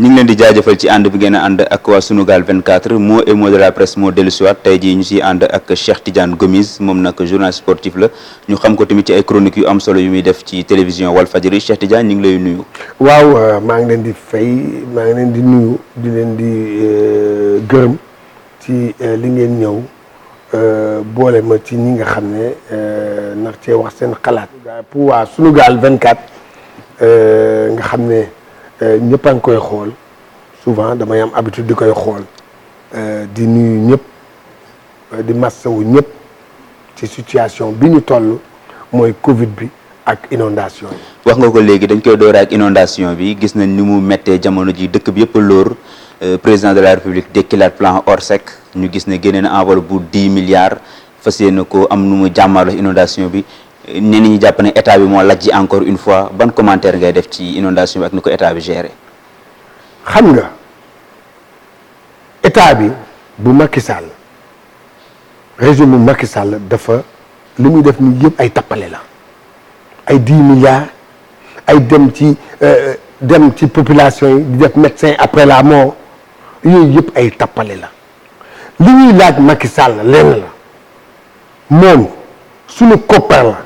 ñu ngi leen di jaajëfal ci ànd bi ngeen a ànd ak waa Sunugal 24 mot et mot de la presse moo dellusiwaat tey jii ñu siy ànd ak Cheikh Tidiane Gomis moom nag journaliste sportif la ñu xam ko tamit ci ay chroniques yu am solo yu muy def ci télévision Walfadjri Cheikh Tidiane ñu ngi lay nuyu. waaw maa ngi leen di fay maa ngi leen di nuyu di leen di gërëm ci li ngeen ñëw boole ma ci ñi nga xam ne ndax cee wax seen xalaat. pour waa Sunugal 24 nga xam ne. ñëpp a ngi koy xool souvent damay am habitude di koy xool di nuyu ñëpp di massawu ñëpp ci situation bi ñu toll mooy Covid bi ak inondation yi. wax nga ko léegi dañ koy doore ak inondation bi gis nañ ni mu méttee jamono ji dëkk bi yëpp lóor président de la république dekkilaat plan Orsec ñu gis ne génne na enveloppe bu 10 milliards fas yéene ko am nu mu jàmmaarloo inondation bi. ñenn ñi jàpp ne état bi moo lajji encore une fois ban commentaire ngay def ci inondation bi ak ni ko état bi géré. xam nga état bi bu Macky Sall régime bu Macky Sall dafa li muy def ni yëpp ay tappale la ay 10 milliards ay dem ci population yi di def médecin après la mort yooyu yëpp ay tappale la li ñuy laaj Macky Sall lenn la moom suñu koppar la.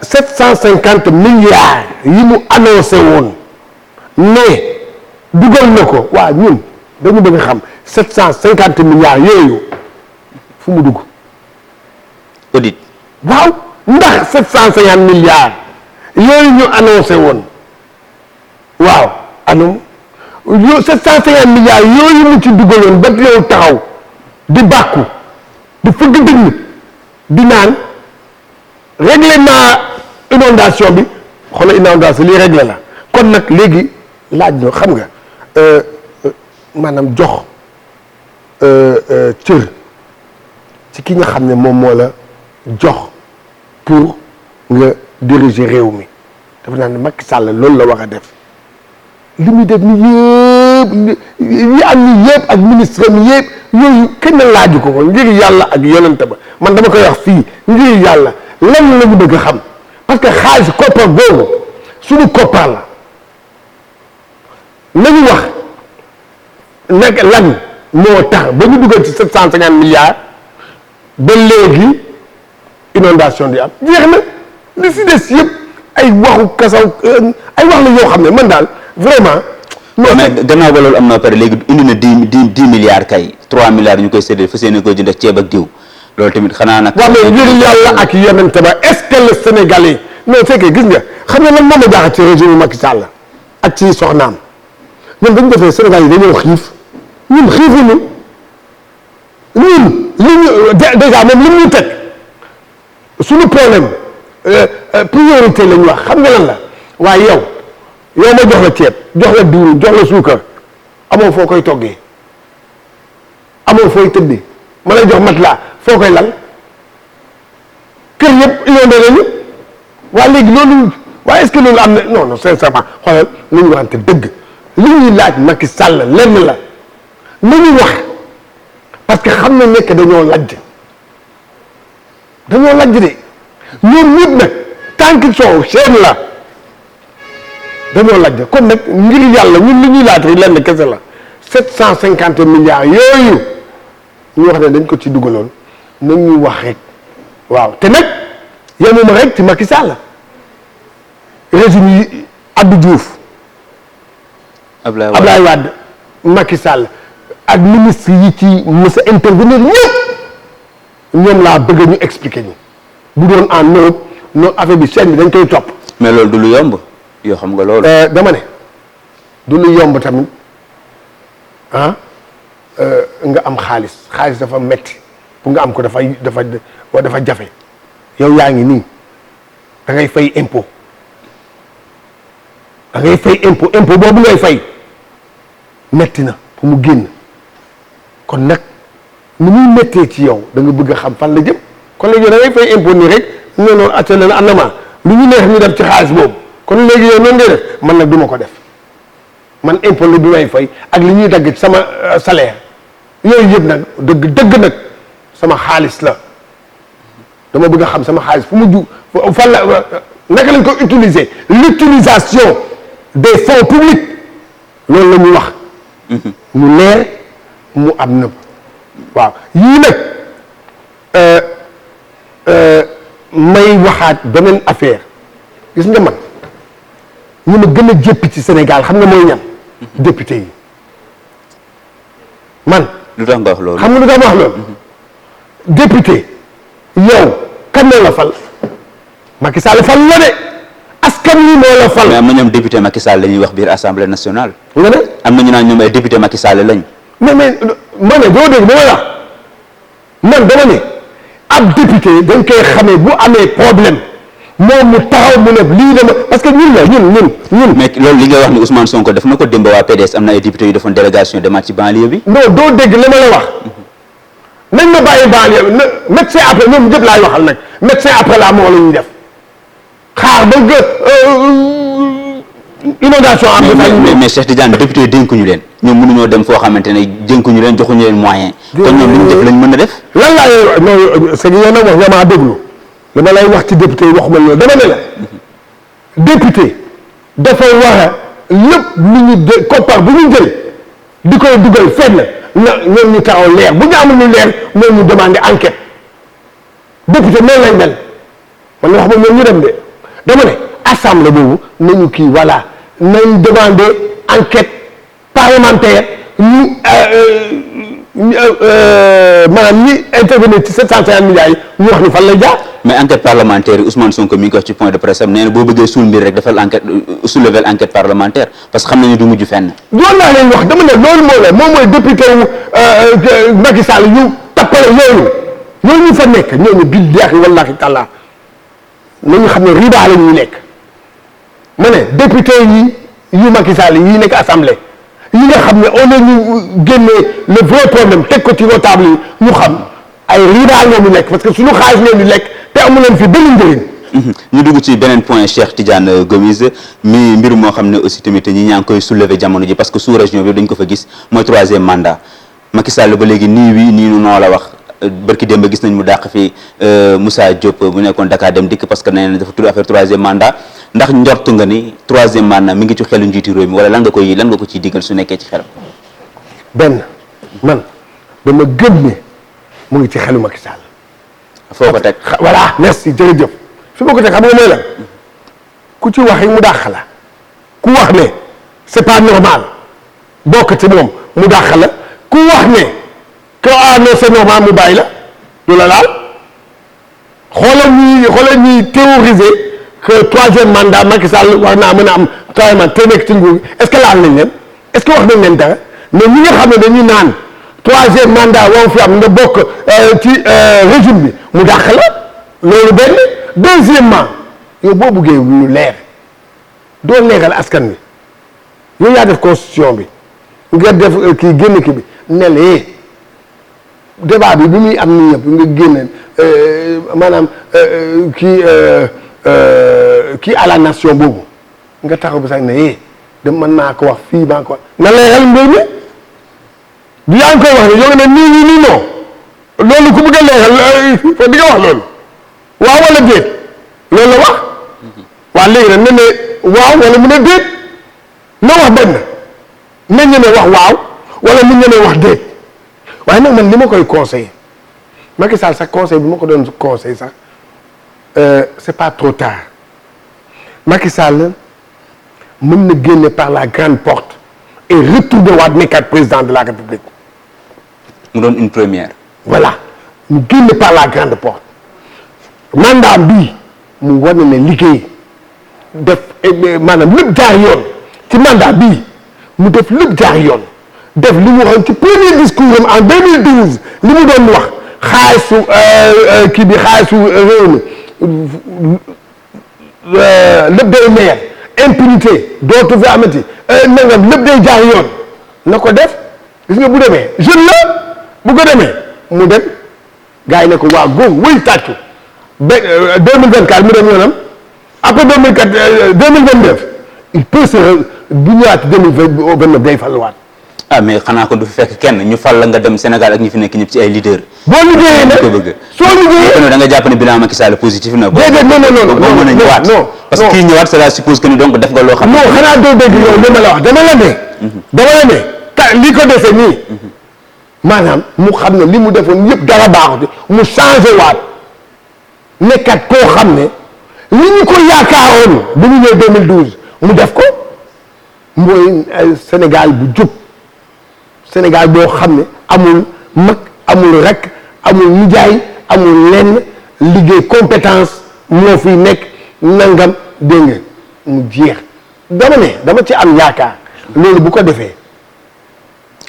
750 milliards yi mu annoncé woon ne dugal na ko waa ñun dañu bëgg xam 750 milliards yooyu fu mu dugg. audit. waaw ndax 750 milliards yooyu ñu annoncé woon waaw anam 750 milliards yooyu mu ci dugaloon ba yow taxaw di bàkku di fëgg dëgg di naan. règlement inondation bi xoolal inondation lii réglé la kon nag léegi laaj na xam nga maanaam jox cër ci ki nga xam ne moom moo la jox pour nga diriger réew mi dafa naa ne Macky Sall loolu la war a def li muy def ni yëpp yi am ni yëpp ak ministre mi yëpp yooyu kenn laaju ko ngir yàlla ak yonente ba man dama koy wax fii ngir yàlla lan la ñu bëgg a xam parce que xaalis koppar boobu suñu koppar la nañu wax nekk lan moo tax ba ñu dugal ci 750 milliards ba léegi inondation di am jeex na li si des yëpp ay waxu kasaw ay wax la yoo xam ne man daal vraiment. non mais gannaaw ba loolu am na pare léegi indi na 10 milliards kay 3 milliards ñu koy séddale fas yéene koy jënd ceeb ak diw. loolu tamit xanaa nag. waaw mais ngir yàlla ak yonente ba est-ce que le Sénégalais non c'est que gis nga xam nga lan moo ma jaaxal ci régime Macky Sall ak ci soxnaam ñun dañu defee Sénégal yi dañoo xiif ñun xiifuñu ñun li ñu déjà moom li ñu teg suñu problème priorité la ñu wax xam nga lan la waaye yow ma jox la ceeb jox la diwlin jox la suukar amoo foo koy toggee amoo fooy tëddee ma lay jox matelas foo koy lal kër yëpp inondé nañu waaye léegi loolu waaye est-ce que loolu am na non sincèrement xoolal li ñu waxante dëgg li ñuy laaj Macky Sall lenn la nañu wax parce que xam na nekk dañoo lajj de ñoom ñëpp nag tant qu'ils sont chaîne la dañoo lajj kon nag ngir yàlla ñun li ñuy laaj rek lenn kese la 750 milliards yooyu ñu wax ne dañ ko ci dugaloon nañ ñu wax rek waaw te nag yemuma rek ci Macky Sall régime yi Abdou Diouf Abdoulaye Wade Macky Sall ak ministre yi ci mës a intervenir ñëpp ñoom laa bëgg ñu expliquer ñu bu doon en Europe noonu affaire bi chaîne bi dañ koy topp. mais loolu du lu yomb yoo xam nga loolu. dama ne du lu yomb tamit ah nga am xaalis dafa metti pour nga am ko dafa jafe yow yaa ngi nii da ngay fay impôt impôt boobu ngay fay metti na pour mu génn kon nag ni muy méttee ci yow da nga bëgg a xam fan la jëm kon léegi da ngay fay impôt nii rek noonu attelé na andament lu ñu neex ñu def ci xaalis boobu kon léegi yow noonu ngay def man nag du ma ko def man impôt la bi may fay ak li ñuy dagg ci sama salaire yooyu yëpp nag dëgg nag sama xaalis la dama bëgg a xam sama xaalis fu mu ju fan la naka lañ ko utiliser l'utilisation des fonds publics nañu wax. mu leer mu am nëbb. waaw yii nag may waxaat beneen affaire gis nga man ñu ma gën a jéppi ci Sénégal xam nga mooy ñan. député yi man. lu tax nga wax loolu. xam nga lu tax ma wax loolu. député yow kan la fal Macky Sall fal la de askan wi moo la fal. mais am na ñoom député Macky Sall la ñuy wax biir assemblée nationale. nga ne am na ñu naan ñoom ay député Macky Sall lañ. mais ma ne doo dégg ba ma wax man dama ne ab député dañ koy xamee bu amee problème moom mu taxaw mu ne lii dama parce que ñun la ñun. mais loolu li nga wax ni Ousmane Sonko def na ko démb waa PDS am na ay députés yu defoon délégation demaat ci banlieue bi. non doo dégg li ma la wax nañ ma bàyyi banlieue na médecin après ñoom ñëpp laay waxal nag médecin après la moo la ñuy def xaar ba inondation am. mais Cheikh Tidiane député yi dénkuñu leen ñoom mënuñoo dem foo xamante ne dénkuñu leen joxuñu leen moyen. kon ñoom li ñu def lañ mën a def. lan laa non c'est que yow nag wax nga maa déglu li ma lay wax ci député yi waxuma loolu dama ne la député dafa war a lépp lu ñu de koppar bu ñu jël di koy dugal fenn na ñoom ñu taxaw leer bu ñu amul lu leer ñoom ñu demandé enquête député noonu lay mel man wax ma ñoom ñu dem de dama ne assemblée boobu nañu kii voilà nañ demandé enquête parlementaire ñu maanaam ñi intervenir ci 750 milliards yi ñu wax ni fan lay jaar. mais enquête parlementaire yi Ousmane Sonko mi ngi ko wax ci point de presse am nee na boo bëggee suul mbir rek defal enquête soulever enquête parlementaire parce que xam nañu du mujj fenn. loolu laa leen wax dama ne loolu moo la moom mooy député wu Macky Sall yu tappale yooyu ñu fa nekk ñooñu billaahi wallaahi taala nañu xam ne riba la ñuy nekk ma ne député yi yu Macky Sall yi nekk assemblée yi nga xam ne on a ñu génnee le vrai problème teg ko ci table yi ñu xam ay riba la ñu nekk parce que suñu xaalis leen di lekk te amu leen fi benn njëriñ. ñu dugg ci beneen point Cheikh Tidiane Gomis mi mbir moo xam ne aussi tamit ñi ñaa ngi koy soulever jamono ji parce que sous région bi dañ ko fa gis mooy 3e mandat Macky Sall ba léegi nii wii nii noo la wax barki démb gis nañ mu dàq fi Moussa Diop bu nekkoon Dakar dem dikk parce que nee na dafa tudd affaire 3e mandat ndax njortu nga ni 3e mandat mi ngi ci xelu njiitu réew mi wala lan nga ko ciy digal su nekkee ci xelam. benn man dama gëm ne mu ngi ci xelu Macky Sall. foo ko teg voilà merci jërëjëf fi ma ko teg xam nga mooy lan ku ci wax mu dàq la ku wax ne c'est pas normal bokk ci moom mu dàq la ku wax ne que ah non c'est normal mu bàyyi la du la laal xoolal ñuy théoriser que 3e mandat Macky Sall war naa mën a am 3e mandat te nekk ci nguur est-ce que laal nañ leen est-ce que wax nañ leen dara mais ñi nga xam ne dañuy naan 3e mandat woo fi am nga bokk ci régime bi mu dàq la loolu benn deuxièmement yow boo buggee lu leer doo leeral askan wi yow yaa def constitution bi nga def kii génn ki bi ne lee débat bi muy am nii yëpp nga génn maanaam kii à la nation boobu nga taxaw bi sax ne de mën naa ko wax fii maa ko wax na leeral mbir mi du yaa ngi koy wax ne yow ne nii non loolu ku bëgg a leeral fa di nga wax loolu waaw wala déet loolu la wax waa léegi nag ne waaw wala mu ne déet na wax benn na ñeme wax waaw wala mu ñeme wax déet waaye nag man li ma koy conseillé Macky Sall sax conseil bi ma ko doon conseil sax c'est pas trop tard Macky Sall mën na génne par la grande porte et retourner waat nekkaat président de la République. mu doon une première. voilà mu génne par la grande porte mandat bii mu war na ne liggéey def maanaam lépp jaar yoon ci mandat bii mu def lépp jaar yoon def li mu waxoon ci premier discours am en 2012 li mu doon wax xaalisu kii bi xaalisu réew mi lépp day maye impunité dootu fi amati nangam lépp day jaar yoon na ko def gis nga bu demee jeune la bu ko demee mu dem gars yi ne ko waa góob wëy tàccu ba 2024 mu dem yoonam après 2029 il peut se bu ñëwaat 2029 day falluwaat. ah mais xanaa kon du fi fekk kenn ñu fal la nga dem Sénégal ak ñi fi nekk ñëpp ci ay leader. boo liggéeyee nag ko bëgg. soo liggéeyee kon da nga jàpp ne bilan Macky Sall positif na. déedéet non boo mën a ñëwaat parce que kii ñëwaat cela suppose que ni donc def nga loo xam. non xanaa doo dégg yow li ma la wax dama la ne. dama la ne li ko defee nii maanaam mu xam ne li mu defoon yëpp dara baaxut mu changé waat nekkat koo xam ne li ñu ko yaakaaroon bu ñu ñëw 2012 mu def ko mooy Sénégal bu jub Sénégal boo xam ne amul mag amul rek amul nijaay amul lenn liggéey compétence moo fi nekk nangam dégg nga mu jeex dama ci am yaakaar loolu bu ko defee.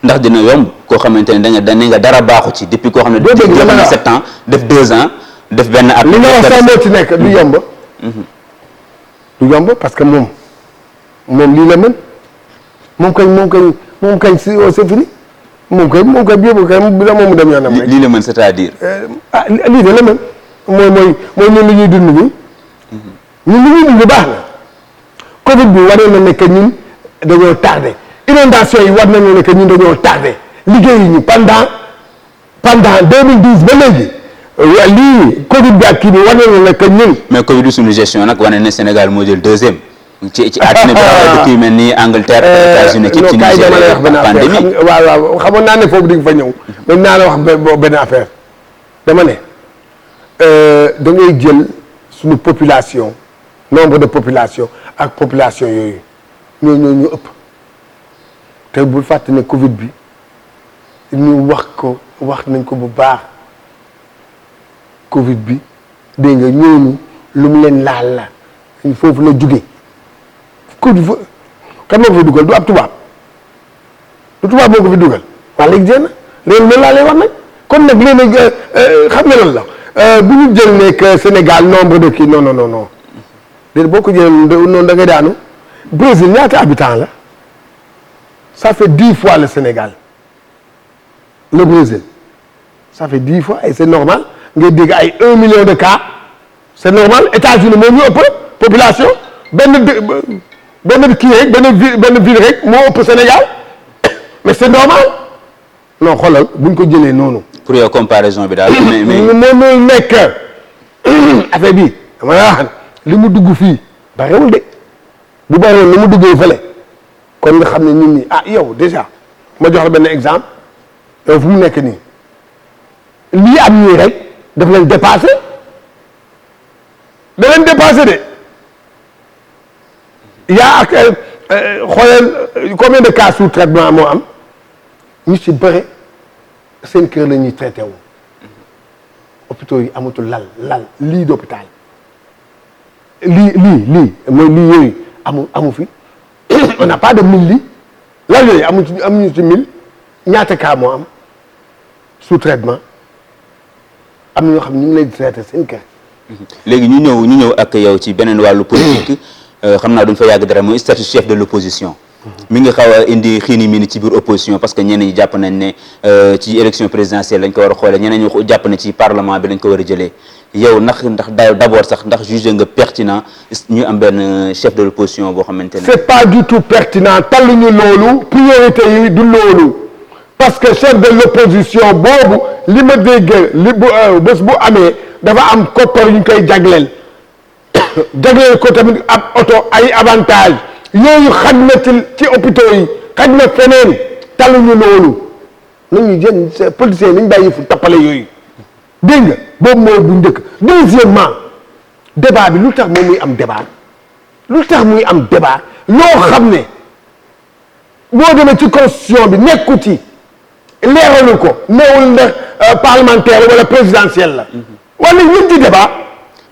ndax dina yomb koo xamante ne da nga dara baaxu ci depuis koo xam ne. dégg nga dama 7 ans def 2 ans def benn at. li nga wax sax moo ci nekk du yomb. du yomb parce que moom lii la mën moom kañ c'est fini moom kañ bi yóbbu kañ moom mu dem yoonam rek. lii la mën c'est-à-dire. lii de la mën mooy ñun li ñuy dund nii. ñun li ñuy dund baax na. Covid bi war na nekk ñun dañoo tardé inondation yi war nañu nekk ñun dañoo tardé liggéey ñu pendant 2012 ba léegi lii Covid bi ak kii bi war nañu nekk ñun. mais Covid bi suñu gestion nag wane ne Sénégal moo jël deuxième. ci àddina bi dëkk yu mel ni Angleterre États-Unis ci Nigeria pandémie waaw xamoon naa ne foofu di nga fa ñëw mais naa la wax benn affaire dama ne da ngay jël suñu population nombre de population ak population yooyu ñu ëpp te bul fàtte ne Covid bi ñu wax nañ ko bu baax Covid bi dégg nga ñooñu lu mu leen laal la foofu la jóge Covid bi kan moo ko fi dugal du ab tubaab du tubaab moo ko fi dugal waa léegi jéem na léegi loolu laa lay wax nag kon nag léegi xam nga lan la bu ñu jël nekk Sénégal nombre de kii non léegi boo ko jëlee noonu da ngay daanu Brésil ñaata habitants la ça fait 10 fois le Sénégal le Brésil ça fait 10 fois et c'est normal ngay dégg ay 1 million de cas c'est normal États-Unis moo ñu ëpp population benn kii rek benn ville rek moo ëpp Sénégal mais c'est normal non xoolal buñ ko jëlee noonu. pour yow comparaison bi daal. mais mënul nekk affaire bi dama wax li mu dugg fii barewul de bu barewul li mu duggee fële kon nga xam ne nit ñi yow déjà ma jox la benn exemple yow fu mu nekk nii lii am ñii rek daf leen dépassé de. yaa ak xoolal combien de cas sous traitement moo am ñu ci bëre seen kër la ñuy traité wu hôpitaux yi amatul lal lii d'hôpital lii mooy lii yooyu amu fi on n'a pas de 1000 lits lal yooyu amuñu ci 1000 ñaata cas moo am sous traitement am na ñoo xam ne ñu ngi lay traité seen kër. léegi ñu ñëw ak yow ci beneen wàllu politique. xam naa duñ fa yàgg dara mooy statut chef de l'opposition mi ngi xaw a indi xiini mi ni ci biir opposition parce que ñenn ñi jàpp nañ ne ci élection présidentielle lañ ko war a xoolee ñeneen ñi jàpp ne ci parlement bi lañ ko war a jëlee yow ndax d'abord sax ndax jugé nga pertinent ñu am benn chef de l'opposition boo xamante ne. c'est pas du tout pertinent talluñu loolu priorité yi du loolu parce que chef de l'opposition boobu li ma dégg bés bu amee dafa am koppar yu ñu koy jagleel. jagleel ko tamit ab oto ay avantage yooyu xaj na ci hôpitaux yi xaj na feneen taluñu loolu nañu jën politiciens nañ bàyyi fu tappale yooyu dégg nga boobu mooy bu njëkk. deuxièmement débat bi lu tax moom muy am débat loo xam ne boo demee ci constitution bi nekku ci leeralu ko neewul ndax parlementaire wala présidentielle la wala ñun ci débat.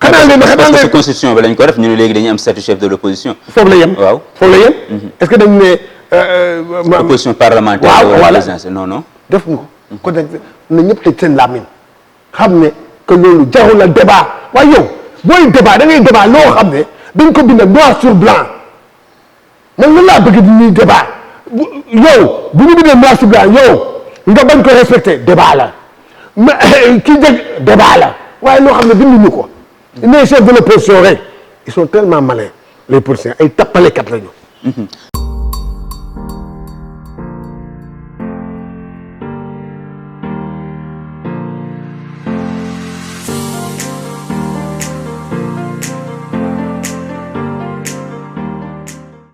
parce que constitution bi lañ ko def ñu ne léegi dañuy am statut chef de l'opposition. foofu la yem waaw foofu la yem. est-ce que dañu ne. opposition parlementaire. waaw wala présidentielle non. def nga ko. kon nag na ñëpp tëj seen làmmiñ xam ne que loolu jarul la débat waaye yow booy débat da ngay débat loo xam ne dañ ko bind noir sur blanc man lan laa bëgg di ñuy débat yow bu ñu bindee noir sur blanc yow nga bañ ko respecté débat la mais kii jëg débat la waaye loo xam ne binduñu ko. les chefs de l'opposition rek ils sont tellement malins les politiciens ay tappalekat lañu.